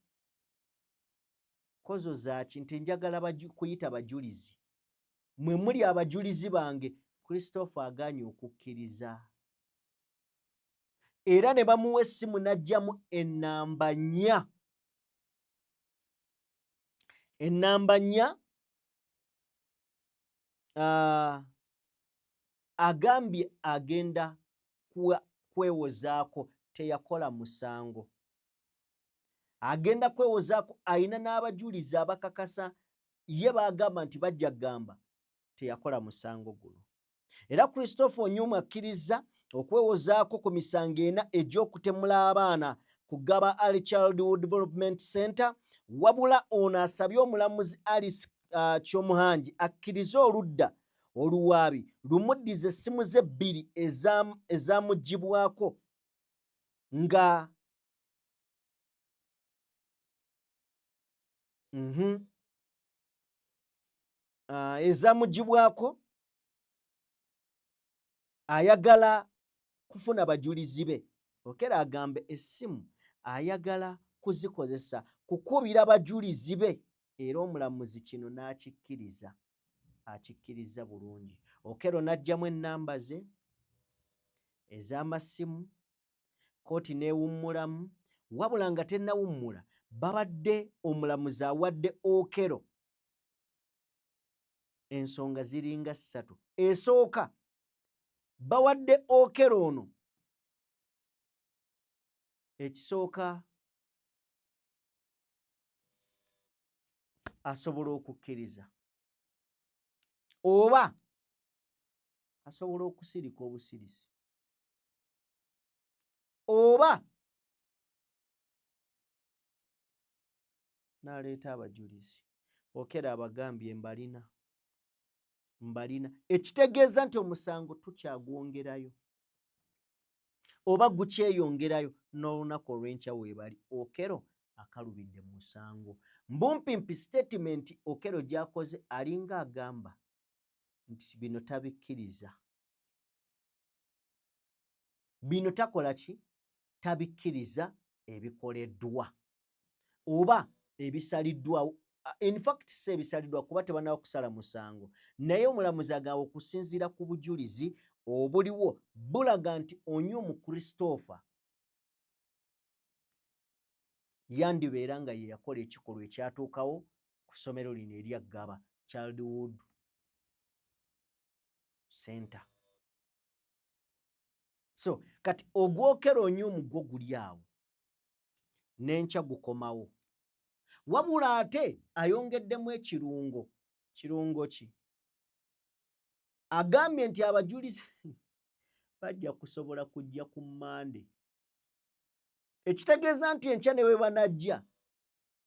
kozo zaaki nti njagala kuyita bajulizi. Mwe muli abajulizi bange. Christopher agaanye okukkiriza. Era ne bamuwa essimu n'aggyamu ennamba 4. Ennamba 4 agambye agenda kwewozaako, teyakola musango. Agenda kwewozaako, ayina n'abajulizi abakakasa ye bagamba nti bajja gamba teyakola musango guno. Era Christopher Onyum akkiriza okwewozaako ku misango 4 egy'okutemula abaana ku Gaba Early Childhood Development Center, wabula ono asabye omulamuzi Alice Kyomuhangi akkirize oludda oluwaabi lumuddize essimu ze 2 ezamugibwako nga ezamugibwako ayagala kufuna bajulizi be. Okello agambe essimu ayagala kuzikozesa kukubira bajulizi be, era omulamuzi kino n'akikkiriza. Akikkiriza bulungi. Okello n'aggyamu ennamba ze ez'amasimu, kkooti neewummulamu, wabula nga tennawummula, babadde omulamuzi awadde Okello ensonga ziringa 3. Esooka bawadde Okello ono ekisooka asobola okukkiriza oba asobola okusirika obusirisi oba n'aleeta abajulizi. Okello abagambye mbalina ekitegeeza nti omusango tukyagwongerayo oba gukyeyongerayo n'olunaku olw'enkya weebali. Okello akalubidde mu musango. Mbumpimpi statement Okello gy'akoze alinga agamba nti bino tabikkiriza. bino takola ki? Tabikkiriza ebikoleddwa oba ebisaliddwa. In fact si ebisaliddwa kuba tebannaba kusala musango, naye omulamuzi agamba okusinziira ku bujulizi obuliwo bulaga nti Onyumu Christopher yandibeera nga ye yakola ekikolwa ekyatuukawo ku ssomero lino erya Gaba Childhood Center. So kati ogwokera Onyumu gwo guli awo n'enkya gukomawo, wabula ate ayongeddemu ekirungo. Kirungo ki? Agambye nti abajulizi bajja kusobola kujja ku Monday, ekitegeeza nti enkya ne bwe banajja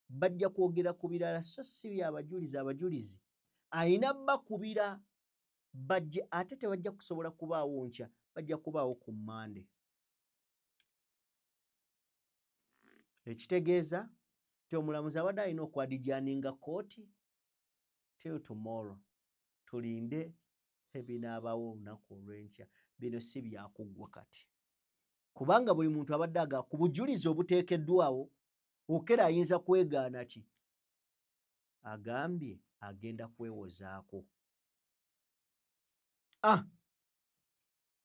bajja kwogera ku birala so si byabajulizi. Abajulizi ayina bakubira bajje, ate tebajja kusobola kubaawo nkya, bajja kubaawo ku Monday. Ekitegeeza nti omulamuzi abadde alina okwadijaaninga kooti till tomorrow. Tulinde ebinaabaawo olunaku olw'enkya. Bino si byakuggwa kati, kubanga buli muntu abadde aga ku bujulizi obuteekeddwawo. Okera ayinza kwegaana ki? Agambye agenda kwewozaako.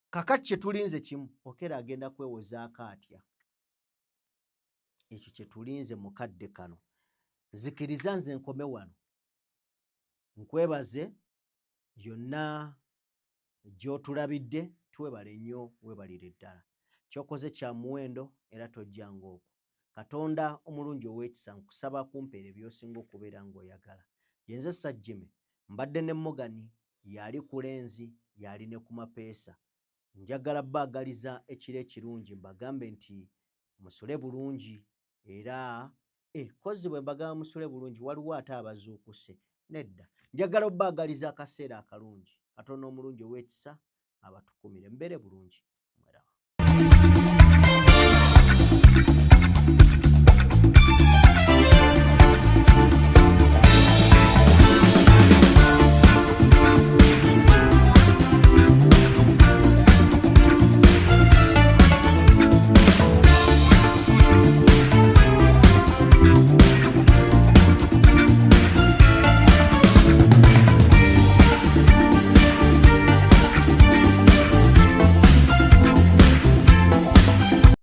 Kakati kye tulinze kimu, Okera agenda kwewozaako atya? Ekyo kye tulinze mukadde kano. Zikiriza nze nkome wano, nkwebaze yonna gy'otulabidde, twebale nnyo, weebalire ddala. Ky'okoze kya muwendo era tojjanga okwo. Katonda omulungi ow'ekisa nkusaba kumpeera by'osinga okubeera ng'oyagala. Yenze Sajjime mbadde ne Mogani, yali ku lenzi, yali ne ku mapeesa. Njagala baagaliza ekiro ekirungi, mbagambe nti musule bulungi era kozi bwe mbagamba musule bulungi waliwo ate abazuukuse. Nedda, njagala obbaagaliza akaseera akalungi. Katonda omulungi ow'ekisa abatukumire. Mbeere bulungi. Mweraba.